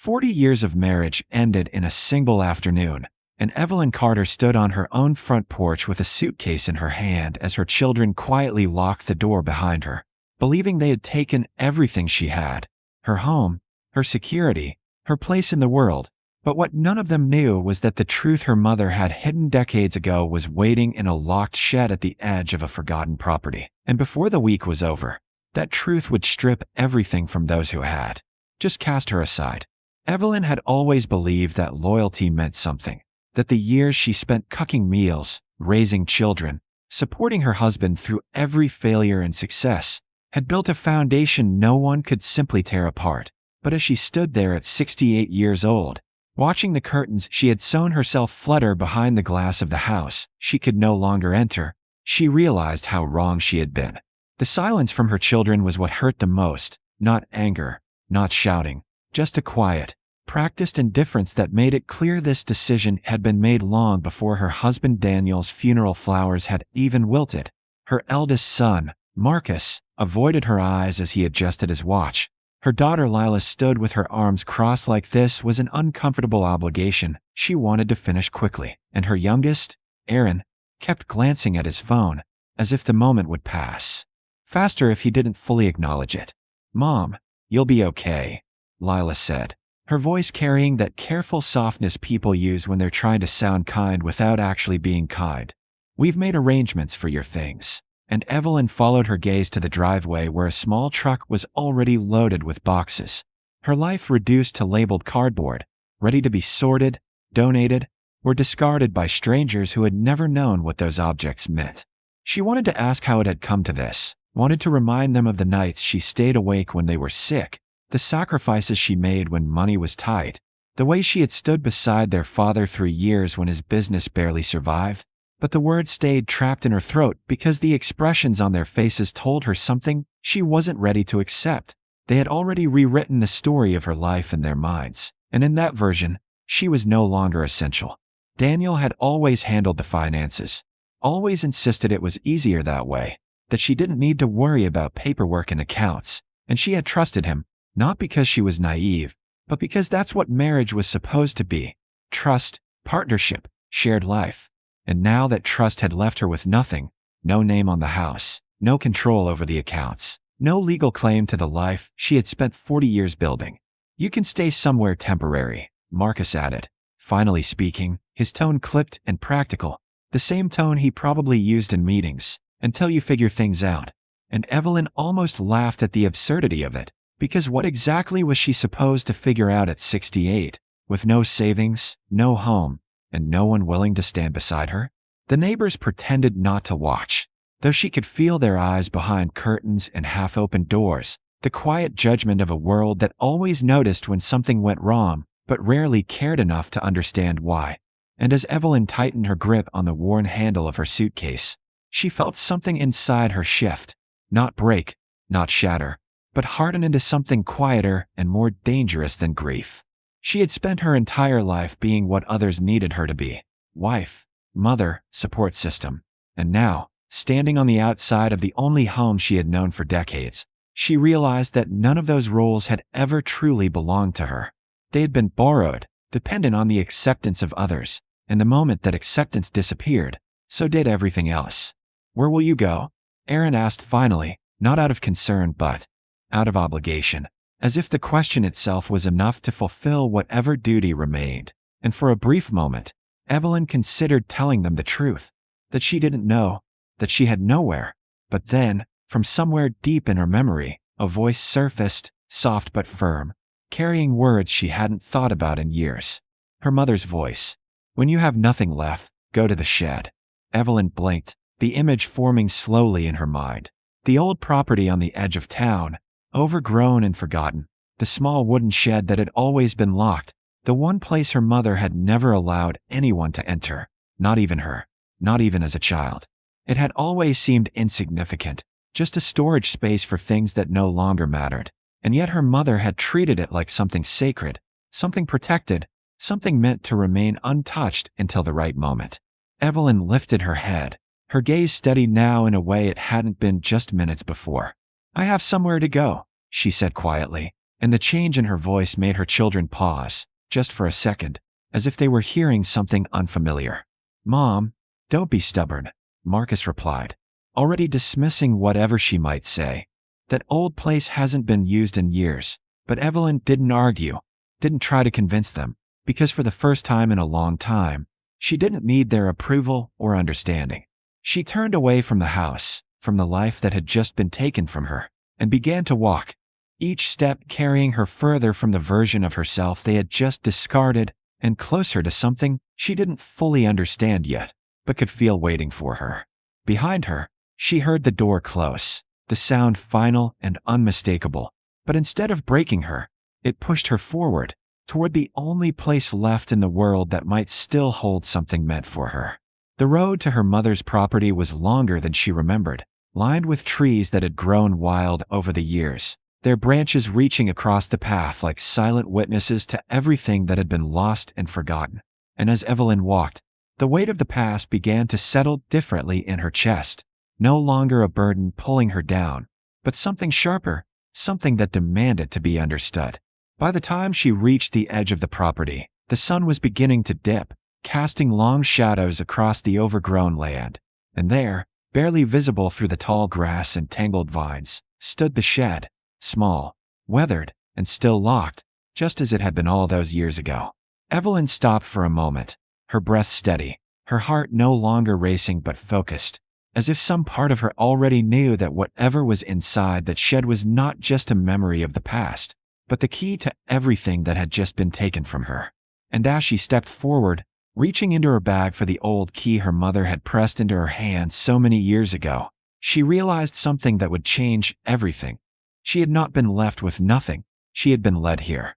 40 years of marriage ended in a single afternoon, and Evelyn Carter stood on her own front porch with a suitcase in her hand as her children quietly locked the door behind her, believing they had taken everything she had: her home, her security, her place in the world. But what none of them knew was that the truth her mother had hidden decades ago was waiting in a locked shed at the edge of a forgotten property. And before the week was over, that truth would strip everything from those who had just cast her aside. Evelyn had always believed that loyalty meant something, that the years she spent cooking meals, raising children, supporting her husband through every failure and success, had built a foundation no one could simply tear apart. But as she stood there at 68 years old, watching the curtains she had sewn herself flutter behind the glass of the house she could no longer enter, she realized how wrong she had been. The silence from her children was what hurt the most, not anger, not shouting, just a quiet, practiced indifference that made it clear this decision had been made long before her husband Daniel's funeral flowers had even wilted. Her eldest son, Marcus, avoided her eyes as he adjusted his watch. Her daughter Lila stood with her arms crossed like this was an uncomfortable obligation she wanted to finish quickly. And her youngest, Aaron, kept glancing at his phone, as if the moment would pass faster if he didn't fully acknowledge it. "Mom, you'll be okay," Lila said, her voice carrying that careful softness people use when they're trying to sound kind without actually being kind. "We've made arrangements for your things." And Evelyn followed her gaze to the driveway where a small truck was already loaded with boxes, her life reduced to labeled cardboard, ready to be sorted, donated, or discarded by strangers who had never known what those objects meant. She wanted to ask how it had come to this, wanted to remind them of the nights she stayed awake when they were sick, the sacrifices she made when money was tight, the way she had stood beside their father through years when his business barely survived. But the words stayed trapped in her throat because the expressions on their faces told her something she wasn't ready to accept. They had already rewritten the story of her life in their minds, and in that version, she was no longer essential. Daniel had always handled the finances, always insisted it was easier that way, that she didn't need to worry about paperwork and accounts, and she had trusted him, not because she was naive, but because that's what marriage was supposed to be: trust, partnership, shared life. And now that trust had left her with nothing, no name on the house, no control over the accounts, no legal claim to the life she had spent 40 years building. "You can stay somewhere temporary," Marcus added, finally speaking, his tone clipped and practical, the same tone he probably used in meetings, "until you figure things out." And Evelyn almost laughed at the absurdity of it, because what exactly was she supposed to figure out at 68, with no savings, no home, and no one willing to stand beside her? The neighbors pretended not to watch, though she could feel their eyes behind curtains and half-open doors, the quiet judgment of a world that always noticed when something went wrong, but rarely cared enough to understand why. And as Evelyn tightened her grip on the worn handle of her suitcase, she felt something inside her shift, not break, not shatter, but harden into something quieter and more dangerous than grief. She had spent her entire life being what others needed her to be: wife, mother, support system. And now, standing on the outside of the only home she had known for decades, she realized that none of those roles had ever truly belonged to her. They had been borrowed, dependent on the acceptance of others, and the moment that acceptance disappeared, so did everything else. "Where will you go?" Aaron asked finally, not out of concern but out of obligation, as if the question itself was enough to fulfill whatever duty remained. And for a brief moment, Evelyn considered telling them the truth, that she didn't know, that she had nowhere. But then, from somewhere deep in her memory, a voice surfaced, soft but firm, carrying words she hadn't thought about in years. Her mother's voice. "When you have nothing left, go to the shed." Evelyn blinked, the image forming slowly in her mind. The old property on the edge of town, overgrown and forgotten, the small wooden shed that had always been locked, the one place her mother had never allowed anyone to enter, not even her, not even as a child. It had always seemed insignificant, just a storage space for things that no longer mattered, and yet her mother had treated it like something sacred, something protected, something meant to remain untouched until the right moment. Evelyn lifted her head, her gaze steady now in a way it hadn't been just minutes before. "I have somewhere to go," she said quietly, and the change in her voice made her children pause, just for a second, as if they were hearing something unfamiliar. "Mom, don't be stubborn," Marcus replied, already dismissing whatever she might say. That old place hasn't been used in years, but Evelyn didn't argue, didn't try to convince them, because for the first time in a long time, she didn't need their approval or understanding. She turned away from the house, from the life that had just been taken from her, and began to walk, each step carrying her further from the version of herself they had just discarded and closer to something she didn't fully understand yet, but could feel waiting for her. Behind her, she heard the door close, the sound final and unmistakable, but instead of breaking her, it pushed her forward, toward the only place left in the world that might still hold something meant for her. The road to her mother's property was longer than she remembered, lined with trees that had grown wild over the years, their branches reaching across the path like silent witnesses to everything that had been lost and forgotten. And as Evelyn walked, the weight of the past began to settle differently in her chest, no longer a burden pulling her down, but something sharper, something that demanded to be understood. By the time she reached the edge of the property, the sun was beginning to dip, casting long shadows across the overgrown land, and there, barely visible through the tall grass and tangled vines, stood the shed, small, weathered, and still locked, just as it had been all those years ago. Evelyn stopped for a moment, her breath steady, her heart no longer racing but focused, as if some part of her already knew that whatever was inside that shed was not just a memory of the past, but the key to everything that had just been taken from her. And as she stepped forward, reaching into her bag for the old key her mother had pressed into her hand so many years ago, she realized something that would change everything. She had not been left with nothing, she had been led here.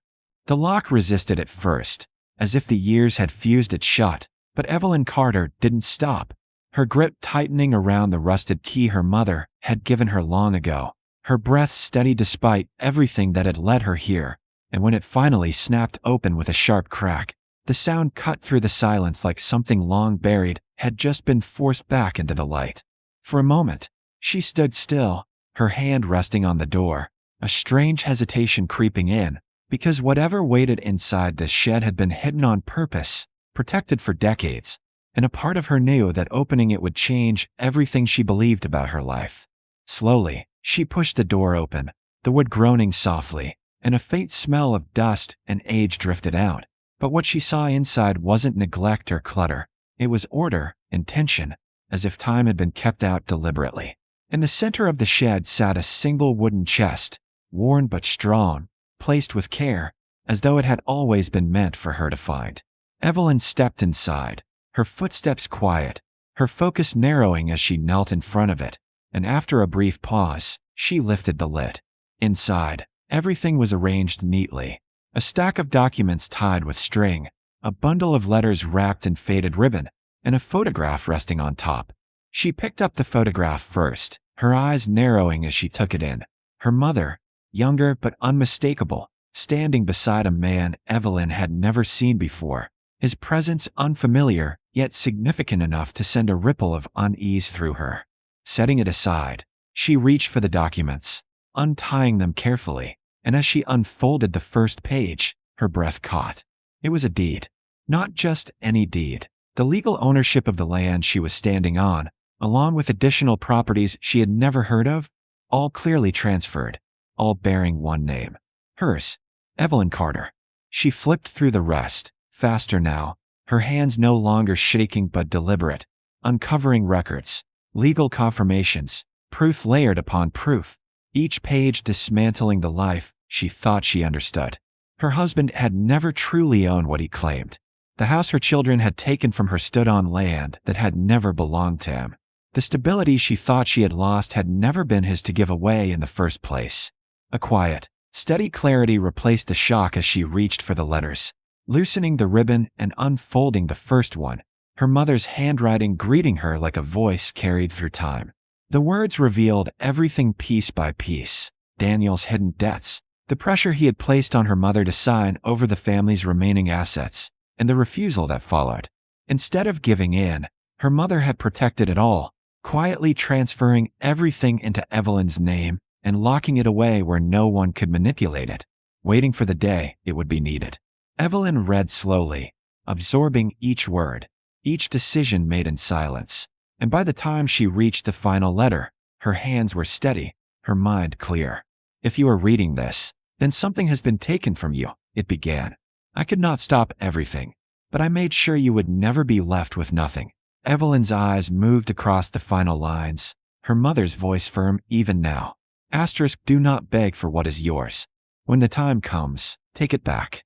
The lock resisted at first, as if the years had fused it shut, but Evelyn Carter didn't stop, her grip tightening around the rusted key her mother had given her long ago, her breath steady despite everything that had led her here, and when it finally snapped open with a sharp crack, the sound cut through the silence like something long buried had just been forced back into the light. For a moment, she stood still, her hand resting on the door, a strange hesitation creeping in, because whatever waited inside this shed had been hidden on purpose, protected for decades, and a part of her knew that opening it would change everything she believed about her life. Slowly, she pushed the door open, the wood groaning softly, and a faint smell of dust and age drifted out. But what she saw inside wasn't neglect or clutter. It was order, intention, as if time had been kept out deliberately. In the center of the shed sat a single wooden chest, worn but strong, placed with care, as though it had always been meant for her to find. Evelyn stepped inside, her footsteps quiet, her focus narrowing as she knelt in front of it, and after a brief pause, she lifted the lid. Inside, everything was arranged neatly. A stack of documents tied with string, a bundle of letters wrapped in faded ribbon, and a photograph resting on top. She picked up the photograph first, her eyes narrowing as she took it in. Her mother, younger but unmistakable, standing beside a man Evelyn had never seen before, his presence unfamiliar yet significant enough to send a ripple of unease through her. Setting it aside, she reached for the documents, untying them carefully, and as she unfolded the first page, her breath caught. It was a deed. Not just any deed. The legal ownership of the land she was standing on, along with additional properties she had never heard of, all clearly transferred, all bearing one name. Hers, Evelyn Carter. She flipped through the rest, faster now, her hands no longer shaking but deliberate, uncovering records, legal confirmations, proof layered upon proof, each page dismantling the life she thought she understood. Her husband had never truly owned what he claimed. The house her children had taken from her stood on land that had never belonged to him. The stability she thought she had lost had never been his to give away in the first place. A quiet, steady clarity replaced the shock as she reached for the letters, loosening the ribbon and unfolding the first one, her mother's handwriting greeting her like a voice carried through time. The words revealed everything piece by piece: Daniel's hidden debts, the pressure he had placed on her mother to sign over the family's remaining assets, and the refusal that followed. Instead of giving in, her mother had protected it all, quietly transferring everything into Evelyn's name and locking it away where no one could manipulate it. waiting for the day it would be needed. Evelyn read slowly, absorbing each word, each decision made in silence. And by the time she reached the final letter, her hands were steady, her mind clear. "If you are reading this, then something has been taken from you," it began. "I could not stop everything, but I made sure you would never be left with nothing." Evelyn's eyes moved across the final lines, her mother's voice firm even now. Asterisk, "Do not beg for what is yours. When the time comes, take it back."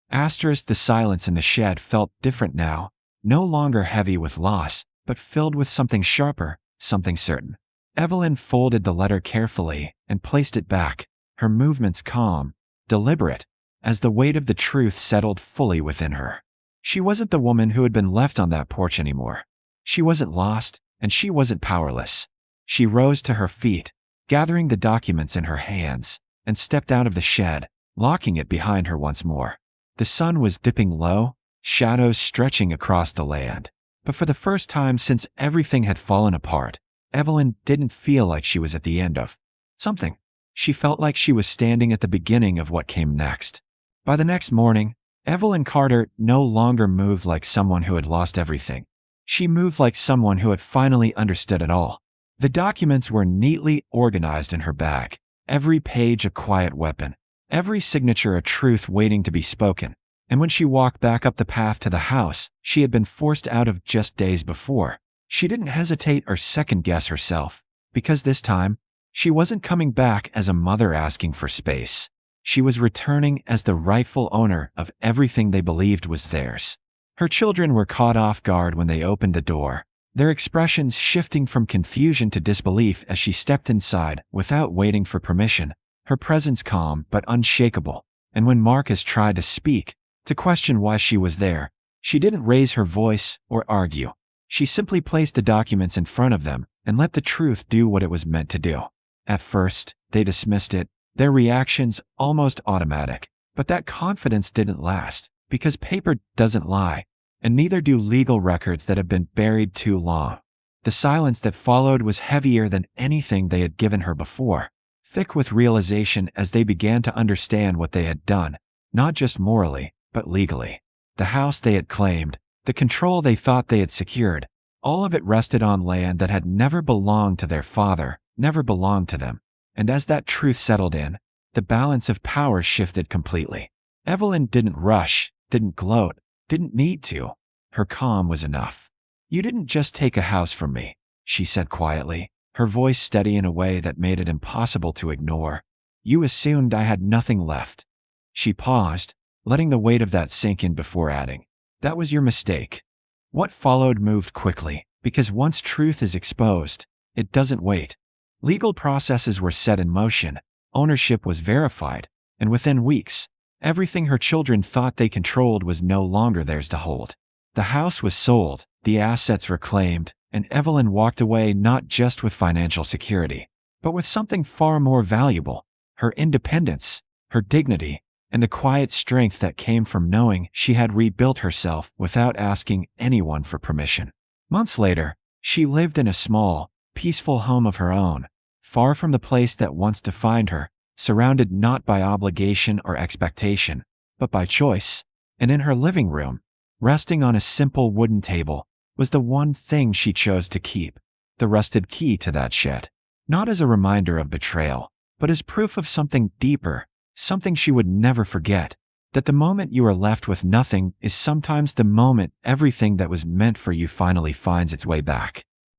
Asterisk, the silence in the shed felt different now, no longer heavy with loss, but filled with something sharper, something certain. Evelyn folded the letter carefully and placed it back, her movements calm, deliberate, as the weight of the truth settled fully within her. She wasn't the woman who had been left on that porch anymore. She wasn't lost, and she wasn't powerless. She rose to her feet, gathering the documents in her hands, and stepped out of the shed, locking it behind her once more. The sun was dipping low, shadows stretching across the land. But for the first time since everything had fallen apart, Evelyn didn't feel like she was at the end of something. She felt like she was standing at the beginning of what came next. By the next morning, Evelyn Carter no longer moved like someone who had lost everything. She moved like someone who had finally understood it all. The documents were neatly organized in her bag, every page a quiet weapon, every signature a truth waiting to be spoken. And when she walked back up the path to the house she had been forced out of just days before, she didn't hesitate or second-guess herself, because this time, she wasn't coming back as a mother asking for space. She was returning as the rightful owner of everything they believed was theirs. Her children were caught off guard when they opened the door, their expressions shifting from confusion to disbelief as she stepped inside without waiting for permission, her presence calm but unshakable. And when Marcus tried to speak, to question why she was there, she didn't raise her voice or argue. She simply placed the documents in front of them and let the truth do what it was meant to do. At first, they dismissed it, their reactions almost automatic. But that confidence didn't last, because paper doesn't lie, and neither do legal records that have been buried too long. The silence that followed was heavier than anything they had given her before, thick with realization as they began to understand what they had done, not just morally, but legally. The house they had claimed, the control they thought they had secured, all of it rested on land that had never belonged to their father, never belonged to them. And as that truth settled in, the balance of power shifted completely. Evelyn didn't rush, didn't gloat, didn't need to. Her calm was enough. "You didn't just take a house from me," she said quietly, her voice steady in a way that made it impossible to ignore. "You assumed I had nothing left." She paused, letting the weight of that sink in before adding, "That was your mistake." What followed moved quickly, because once truth is exposed, it doesn't wait. Legal processes were set in motion, ownership was verified, and within weeks, everything her children thought they controlled was no longer theirs to hold. The house was sold, the assets reclaimed, and Evelyn walked away not just with financial security, but with something far more valuable: her independence, her dignity, and the quiet strength that came from knowing she had rebuilt herself without asking anyone for permission. Months later, she lived in a small, peaceful home of her own, far from the place that once defined her, surrounded not by obligation or expectation, but by choice. And in her living room, resting on a simple wooden table, was the one thing she chose to keep: the rusted key to that shed. Not as a reminder of betrayal, but as proof of something deeper, something she would never forget: that the moment you are left with nothing is sometimes the moment everything that was meant for you finally finds its way back.